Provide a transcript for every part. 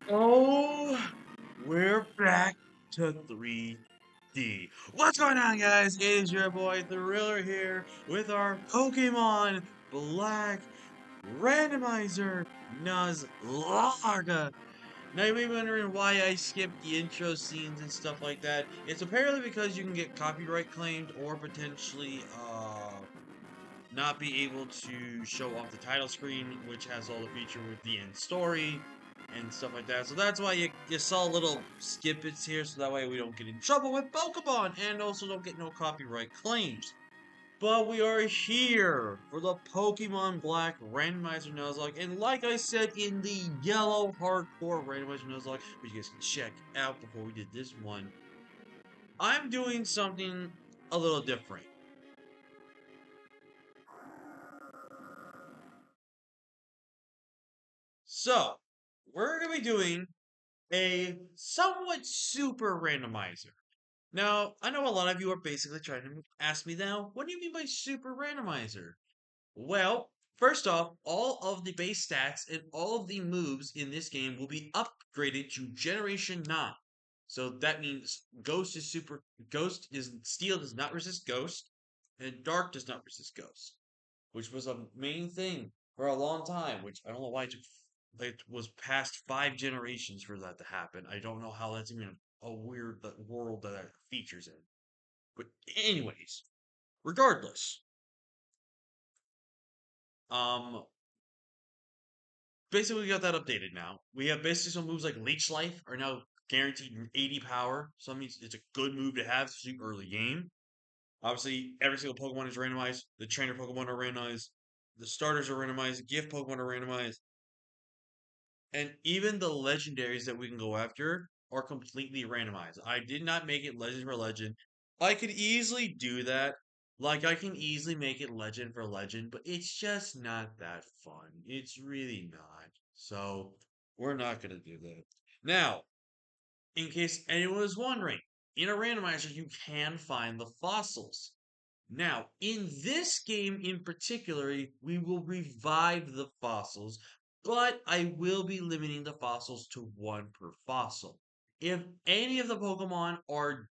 Oh, we're back to 3D. What's going on, guys? It is your boy Thriller here with our Pokemon Black Randomizer Nuzlocke. Now you may be wondering why I skipped the intro scenes and stuff like that. It's apparently because you can get copyright claimed or potentially not be able to show off the title screen, which has all the feature with the end story and stuff like that. So that's why you saw little snippets here, so that way we don't get in trouble with Pokemon and also don't get no copyright claims. But we are here for the Pokemon Black Randomizer Nuzlocke, and like I said in the yellow hardcore Randomizer Nuzlocke, which you guys can check out before we did this one, I'm doing something a little different. So, we're going to be doing a somewhat super randomizer. Now, I know a lot of you are basically trying to ask me now, what do you mean by super randomizer? Well, first off, all of the base stats and all of the moves in this game will be upgraded to Generation 9. So that means Ghost is Steel does not resist Ghost, and Dark does not resist Ghost, which was a main thing for a long time, which I don't know why it was past 5 generations for that to happen. I don't know how that's even a weird world that features in. But anyways, regardless, um, basically we got that updated now. We have basically some moves like Leech Life are now guaranteed 80 power, so that means it's a good move to have, especially early game. Obviously, every single Pokemon is randomized. The trainer Pokemon are randomized. The starters are randomized. Gift Pokemon are randomized. And even the legendaries that we can go after are completely randomized. I did not make it legend for legend. I could easily do that. Like, I can easily make it legend for legend, but it's just not that fun. It's really not. So, we're not going to do that. Now, in case anyone was wondering, in a randomizer, you can find the fossils. Now, in this game in particular, we will revive the fossils, but I will be limiting the fossils to one per fossil. If any of the Pokemon are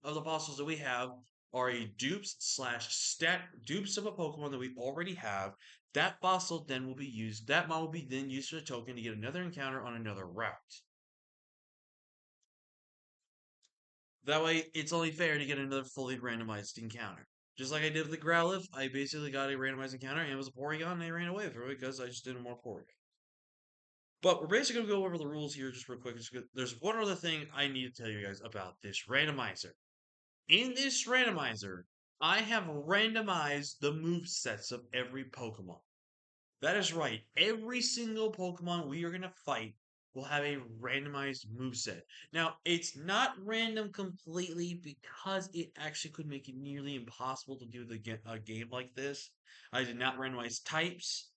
of the fossils that we have are a dupes slash stat dupes of a Pokemon that we already have, that fossil then will be used. That mod will be then used as a token to get another encounter on another route. That way, it's only fair to get another fully randomized encounter. Just like I did with the Growlithe, I basically got a randomized encounter and it was a Porygon and I ran away from it because I just didn't want Porygon. But we're basically going to go over the rules here just real quick. There's one other thing I need to tell you guys about this randomizer. In this randomizer, I have randomized the move sets of every Pokemon. That is right. Every single Pokemon we are going to fight will have a randomized moveset. Now, it's not random completely because it actually could make it nearly impossible to do a game like this. I did not randomize types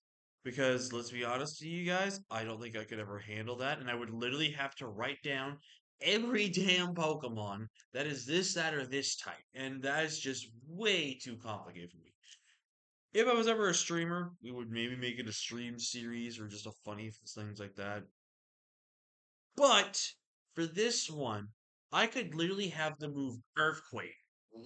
because, let's be honest to you guys, I don't think I could ever handle that. And I would literally have to write down every damn Pokemon that is this, that, or this type. And that is just way too complicated for me. If I was ever a streamer, we would maybe make it a stream series or just a funny things like that. But for this one, I could literally have them move Earthquake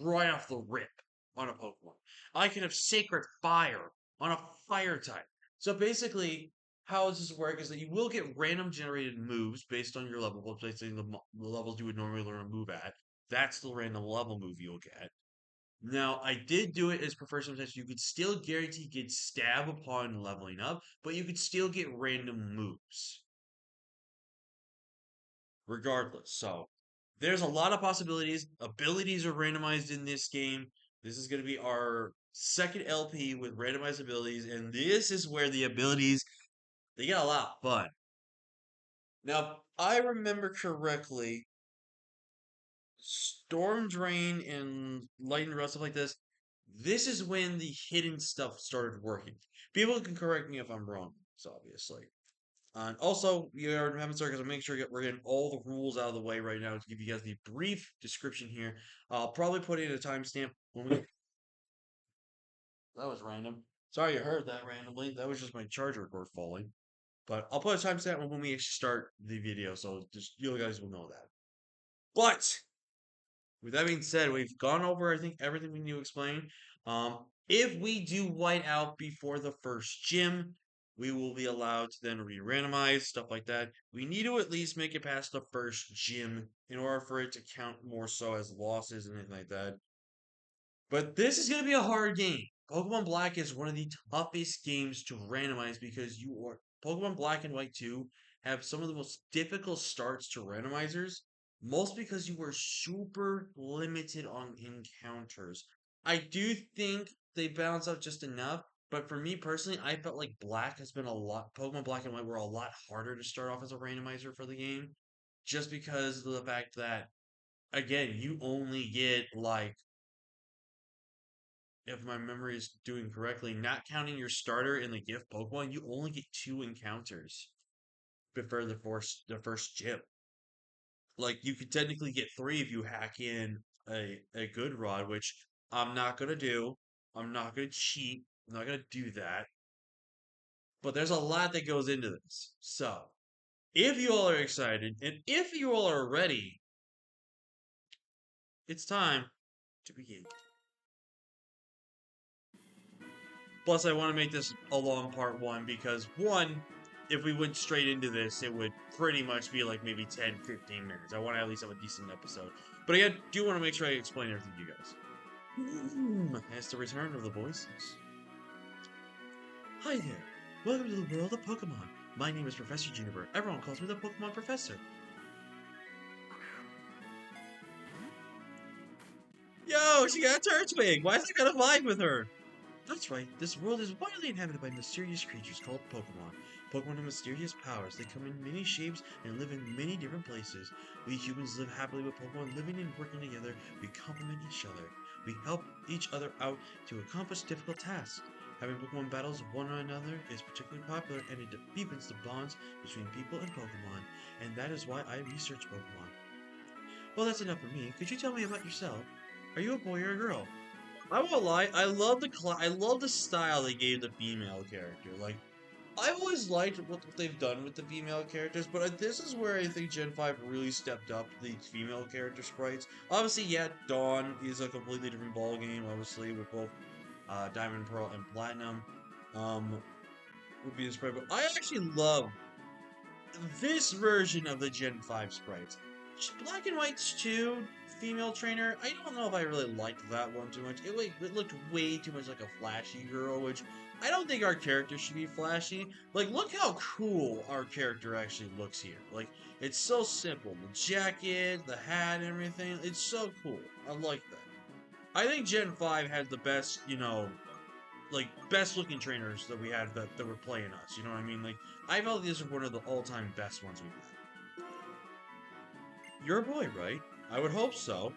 right off the rip on a Pokemon. I could have Sacred Fire on a Fire type. So basically, how does this work is that you will get random generated moves based on your level, based on the levels you would normally learn a move at. That's the random level move you'll get. Now, I did do it as preferred sometimes. You could still guarantee get stab upon leveling up, but you could still get random moves regardless. So, there's a lot of possibilities. Abilities are randomized in this game. This is going to be our second LP with randomized abilities, and this is where the abilities they get a lot of fun. Now, if I remember correctly, Storm Drain and Lightning Rod, stuff like this. This is when the hidden stuff started working. People can correct me if I'm wrong, so obviously. And also, we are having started because I make sure we're getting all the rules out of the way right now to give you guys the brief description here. I'll probably put in a timestamp when we. That was random. Sorry you heard that randomly. That was just my charger cord falling. But I'll put a timestamp when we actually start the video, so just you guys will know that. But with that being said, we've gone over, I think, everything we need to explain. If we do white out before the first gym, we will be allowed to then re-randomize, stuff like that. We need to at least make it past the first gym in order for it to count more so as losses and anything like that. But this is going to be a hard game. Pokemon Black is one of the toughest games to randomize because Pokemon Black and White 2 have some of the most difficult starts to randomizers, most because you are super limited on encounters. I do think they balance out just enough, but for me personally, I felt like Black has been a lot. Pokemon Black and White were a lot harder to start off as a randomizer for the game, just because of the fact that, again, you only get like, if my memory is doing correctly, not counting your starter in the gift Pokemon, you only get 2 encounters before the first gym. Like you could technically get 3 if you hack in a good rod, which I'm not gonna do. I'm not gonna cheat. I'm not gonna do that. But there's a lot that goes into this. So if you all are excited and if you all are ready, it's time to begin. Plus, I want to make this a long part 1 because, one, if we went straight into this, it would pretty much be like maybe 10, 15 minutes. I want to at least have a decent episode. But I do want to make sure I explain everything to you guys. It's the return of the voices. Hi there. Welcome to the world of Pokemon. My name is Professor Juniper. Everyone calls me the Pokemon Professor. Yo, she got a Turtwig! Why is that got a vibe with her? That's right, this world is widely inhabited by mysterious creatures called Pokemon. Pokemon have mysterious powers. They come in many shapes and live in many different places. We humans live happily with Pokemon, living and working together. We complement each other. We help each other out to accomplish difficult tasks. Having Pokemon battles with one another is particularly popular, and it deepens the bonds between people and Pokemon, and that is why I research Pokemon. Well, that's enough for me. Could you tell me about yourself? Are you a boy or a girl? I won't lie, I love the style they gave the female character. Like, I've always liked what they've done with the female characters, but this is where I think Gen 5 really stepped up the female character sprites. Obviously, yeah, Dawn is a completely different ballgame, obviously, with both Diamond, Pearl, and Platinum. Would be the sprite, but I actually love this version of the Gen 5 sprites. Black and White's 2 female trainer, I don't know if I really liked that one too much. It looked way too much like a flashy girl, which I don't think our character should be flashy. Like, look how cool our character actually looks here. Like, it's so simple. The jacket, the hat, and everything. It's so cool. I like that. I think Gen 5 had the best, like best looking trainers that we had that were playing us. You know what I mean? Like I felt these are one of the all time best ones we've had. You're a boy, right? I would hope so.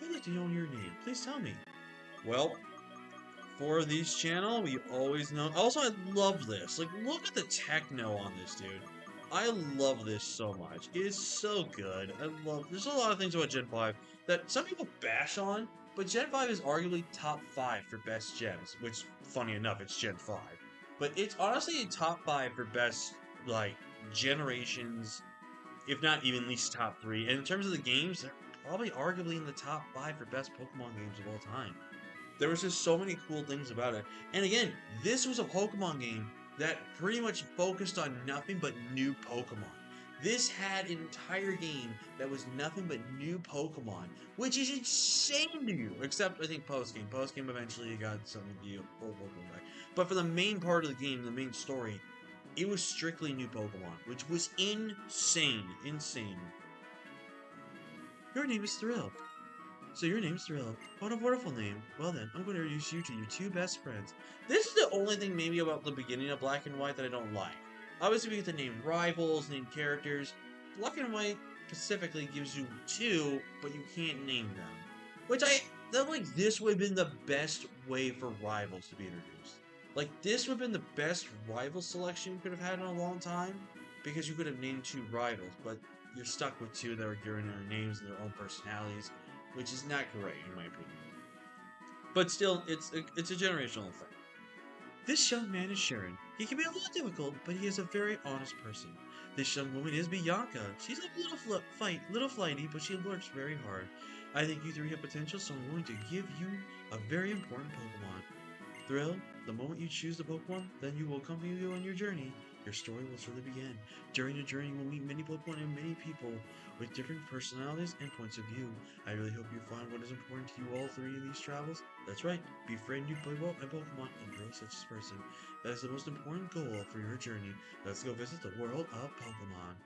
I'd like to know your name. Please tell me. Well, for this channel, we always know. Also, I love this. Like, look at the techno on this, dude. I love this so much. It is so good. There's a lot of things about Gen 5 that some people bash on, but Gen 5 is arguably top 5 for best gens, which, funny enough, it's Gen 5. But it's honestly a top 5 for best, like, generations, if not even at least top 3. And in terms of the games, they're probably arguably in the top 5 for best Pokemon games of all time. There was just so many cool things about it. And again, this was a Pokemon game that pretty much focused on nothing but new Pokemon. This had an entire game that was nothing but new Pokemon, which is insane to you. Except, I think, post-game. Post-game eventually got some of the old Pokemon back. But for the main part of the game, the main story, it was strictly new Pokemon, which was insane. Insane. Your name is Thrill. So your name's Thrill. What a wonderful name. Well then, I'm going to introduce you to your 2 best friends. This is the only thing maybe about the beginning of Black and White that I don't like. Obviously we get to name rivals, name characters. Black and White specifically gives you 2, but you can't name them. Which I feel like this would have been the best way for rivals to be introduced. Like this would have been the best rival selection you could have had in a long time. Because you could have named 2 rivals, but you're stuck with 2 that are given their names and their own personalities, which is not great in my opinion. But still, it's a generational thing. This young man is Sharon. He can be a little difficult, but he is a very honest person. This young woman is Bianca. She's a little flighty, but she works very hard. I think you three have potential, so I'm going to give you a very important Pokemon. Thrill, the moment you choose the Pokemon, then you will accompany you on your journey. Your story will surely begin. During the journey, you will meet many Pokemon and many people with different personalities and points of view. I really hope you find what is important to you all three in these travels. That's right, befriend new Pokemon and grow such a person. That is the most important goal for your journey. Let's go visit the world of Pokemon.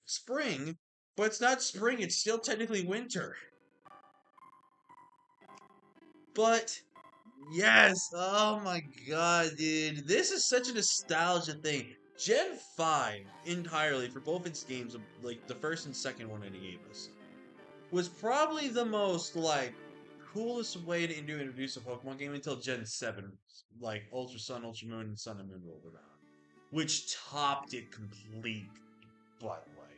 Spring? But it's not spring, it's still technically winter. But yes, oh my god, dude. This is such a nostalgia thing. Gen 5 entirely for both its games, like the first and second one that he gave us, was probably the most like coolest way to introduce a Pokemon game until Gen 7, like Ultra Sun, Ultra Moon, and Sun and Moon rolled around. Which topped it completely, by the way.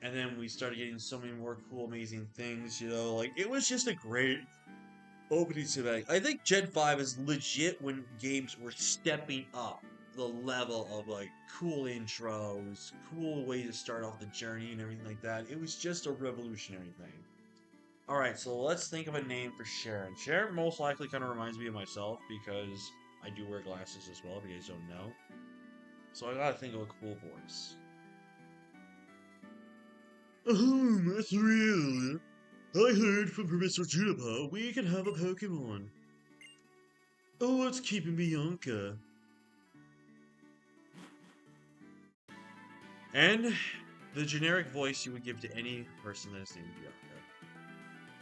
And then we started getting so many more cool, amazing things, like it was just a great opening cinematic. I think Gen 5 is legit when games were stepping up the level of like cool intros, cool way to start off the journey and everything like that. It was just a revolutionary thing. Alright, so let's think of a name for Sharon. Sharon most likely kind of reminds me of myself because I do wear glasses as well, if you guys don't know. So I gotta think of a cool voice. That's real. I heard from Professor Juniper we can have a Pokemon. Oh, let's keep him Bianca. And the generic voice you would give to any person that is named Bianca.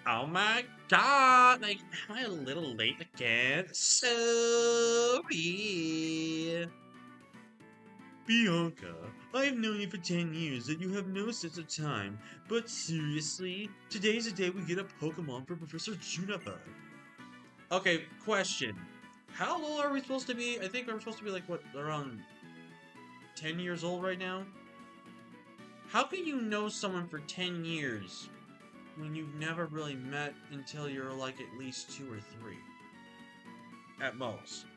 Oh my god, like, am I a little late again? Sorry. Bianca, I've known you for 10 years and you have no sense of time. But seriously, today's the day we get a Pokemon for Professor Juniper. Okay, question. How old are we supposed to be? I think we're supposed to be like, what, around 10 years old right now? How can you know someone for 10 years when you've never really met until you're like at least 2 or 3? At most.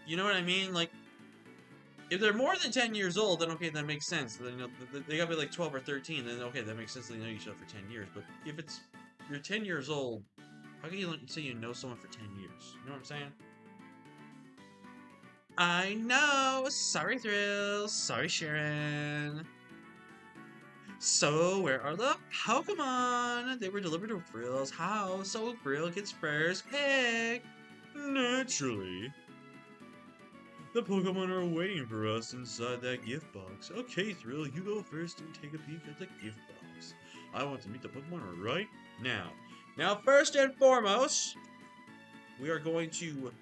You know what I mean? Like, if they're more than 10 years old, then okay, that makes sense. Then, they gotta be like 12 or 13, then okay, that makes sense. They know each other for 10 years. But if you're 10 years old, how can you say you know someone for 10 years? You know what I'm saying? I know! Sorry, Thrill. Sorry, Sharon. So, where are the Pokemon? They were delivered to Frill's house, so Frill gets first pick. Naturally. The Pokemon are waiting for us inside that gift box. Okay, Thrill, you go first and take a peek at the gift box. I want to meet the Pokemon right now. Now, first and foremost, we are going to...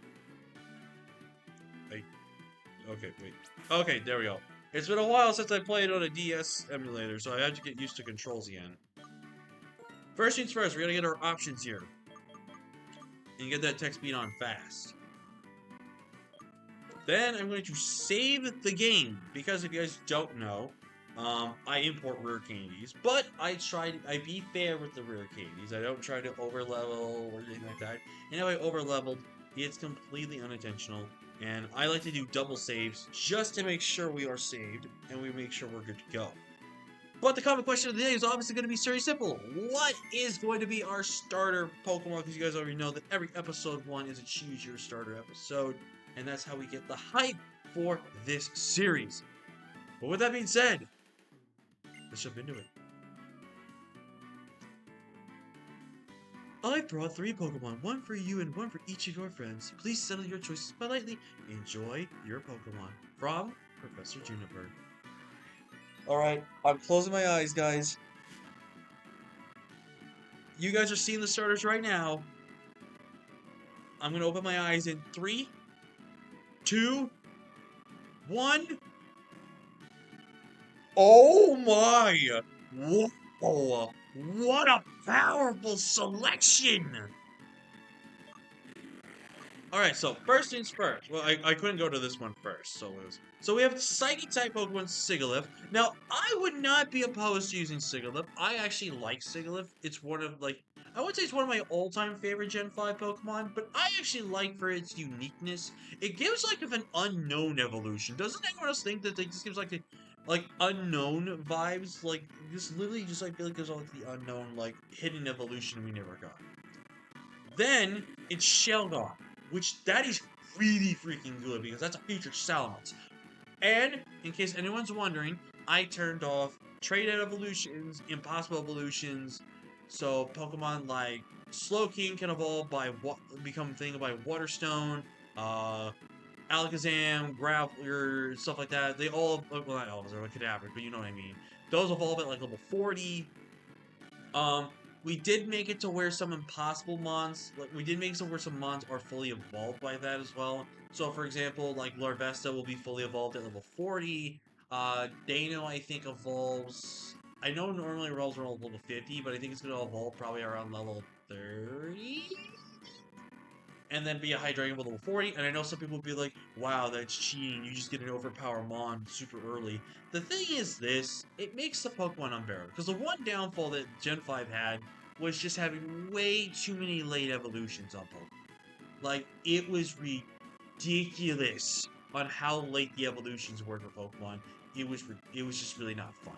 Okay, wait. Okay, there we go. It's been a while since I played on a DS emulator, so I had to get used to controls again. First things first, we gotta get our options here. And get that text speed on fast. Then I'm going to save the game, because if you guys don't know, I import rare candies, but I be fair with the rare candies. I don't try to overlevel or anything like that. And if I overleveled, it's completely unintentional. And I like to do double saves just to make sure we are saved and we make sure we're good to go. But the common question of the day is obviously going to be very simple. What is going to be our starter Pokemon? Because you guys already know that every episode 1 is a choose your starter episode. And that's how we get the hype for this series. But with that being said, let's jump into it. I brought 3 Pokemon, 1 for you and 1 for each of your friends. Please settle your choices politely. Enjoy your Pokemon. From Professor Juniper. Alright, I'm closing my eyes, guys. You guys are seeing the starters right now. I'm going to open my eyes in 3, 2, 1. Oh my! Whoa! What a powerful selection! Alright, so first things first. Well, I couldn't go to this one first, so we have Psychic-type Pokemon Sigilyph. Now, I would not be opposed to using Sigilyph. I actually like Sigilyph. It's one of, like, I would say it's one of my all-time favorite Gen 5 Pokemon, but I actually like for its uniqueness. It gives like of an unknown evolution. Doesn't anyone else think that it just gives like unknown vibes? Like this literally just like feel like gives off like the unknown, like hidden evolution we never got. Then it's Sheldon, which that is really freaking good because that's a featured Salamence. And in case anyone's wondering, I turned off traded evolutions, impossible evolutions, so Pokemon like Slowking can evolve by what become thing by Waterstone, uh, Alakazam, Graveler, stuff like that. They all well not all of them, like Kadabra, but you know what I mean. Those evolve at like level 40. Um, we did make it to where some impossible mons, like we did make it to where some mons are fully evolved by that as well. So, for example, like Larvesta will be fully evolved at level 40. Dano, I think, evolves. I know normally evolves around level 50, but I think it's going to evolve probably around level 30 and then be a high dragon with level 40. And I know some people would be like, wow, that's cheating. You just get an overpower mon super early. The thing is this, it makes the Pokemon unbearable. Because the one downfall that Gen 5 had was just having way too many late evolutions on Pokemon. Like, it was ridiculous on how late the evolutions were for Pokemon. It was just really not fun.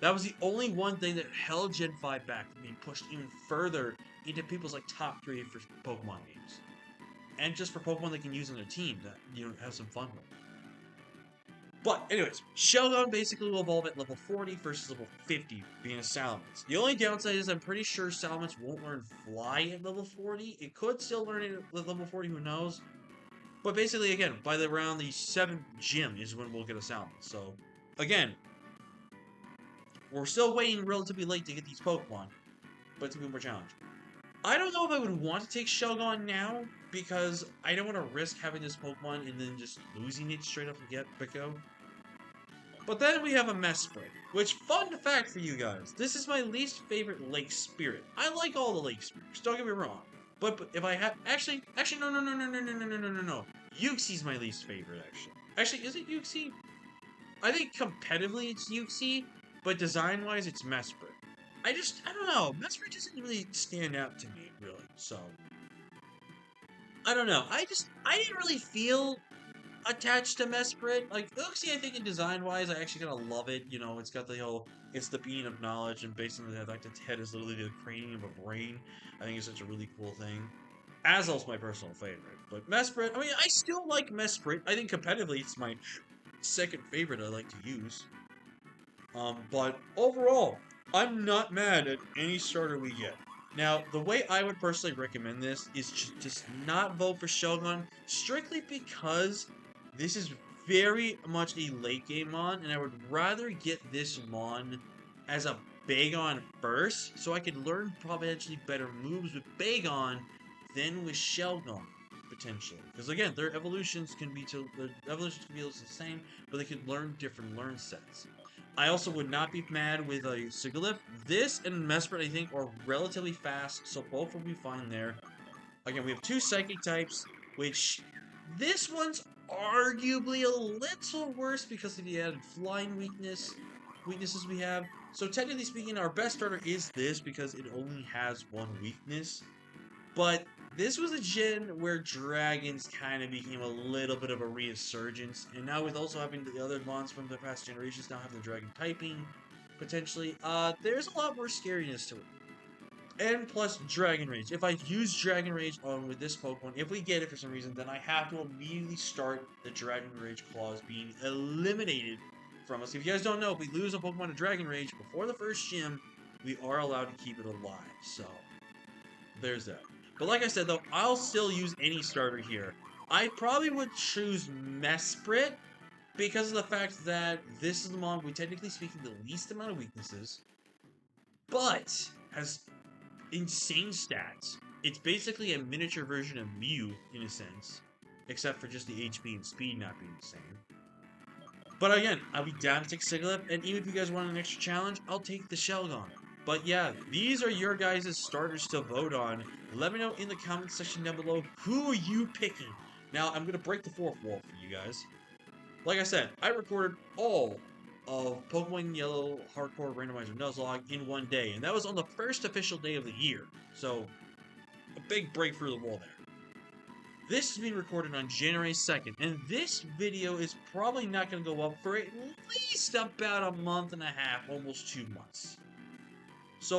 That was the only one thing that held Gen 5 back from being pushed even further into people's like top 3 for Pokemon games and just for Pokemon they can use on their team that have some fun with. But anyways, Sheldon basically will evolve at level 40 versus level 50, being a Salamence. The only downside is I'm pretty sure Salamence won't learn Fly at level 40. It could still learn it at level 40, who knows? But basically, again, by around the 7th gym is when we'll get a Salamence. So, again, we're still waiting relatively late to get these Pokemon, but it's going to be more challenging. I don't know if I would want to take Shelgon now, because I don't want to risk having this Pokemon and then just losing it straight off the get-go. But then we have a Mesprit, which, fun fact for you guys, this is my least favorite Lake Spirit. I like all the Lake Spirits, don't get me wrong. But if I have... Actually, no. Uxie's my least favorite, actually. Actually, is it Uxie? I think competitively it's Uxie, but design-wise it's Mesprit. I don't know. Mesprit doesn't really stand out to me, really. So, I don't know. I didn't really feel attached to Mesprit. Like, Uxie, I think in design-wise, I actually kind of love it. You know, it's got the whole, it's the being of knowledge, and based on that, like, its head is literally the cranium of a brain. I think it's such a really cool thing. Azel's my personal favorite. But Mesprit, I mean, I still like Mesprit. I think competitively, it's my second favorite I like to use. But overall, I'm not mad at any starter we get. Now, the way I would personally recommend this is just not vote for Shogun, strictly because this is very much a late game mon, and I would rather get this mon as a Bagon first, so I could learn potentially better moves with Bagon than with Shogun, potentially. Because again, their evolutions can be the same, but they could learn different learn sets. I also would not be mad with a Sigilyph. This and Mesprit, I think, are relatively fast, so both will be fine there. Again, we have two Psychic types, which this one's arguably a little worse because of the added flying weaknesses we have. So technically speaking, our best starter is this because it only has one weakness. But this was a gen where dragons kind of became a little bit of a resurgence, and now with also having the other mons from the past generations now have the dragon typing, potentially, there's a lot more scariness to it. And plus Dragon Rage. If I use Dragon Rage on with this Pokemon, if we get it for some reason, then I have to immediately start the Dragon Rage clause being eliminated from us. If you guys don't know, if we lose a Pokemon to Dragon Rage before the first gym, we are allowed to keep it alive. So, there's that. But like I said, though, I'll still use any starter here. I probably would choose Mesprit because of the fact that this is the mon with, technically speaking, the least amount of weaknesses, but has insane stats. It's basically a miniature version of Mew, in a sense, except for just the HP and speed not being the same. But again, I'll be down to take Sigilyph, and even if you guys want an extra challenge, I'll take the Shelgon. But yeah, these are your guys' starters to vote on. Let me know in the comment section down below, who are you picking? Now, I'm going to break the fourth wall for you guys. Like I said, I recorded all of Pokemon Yellow Hardcore Randomizer Nuzlocke in one day, and that was on the first official day of the year. So, a big break through the wall there. This is being recorded on January 2nd, and this video is probably not going to go up for at least about a month and a half, almost 2 months. So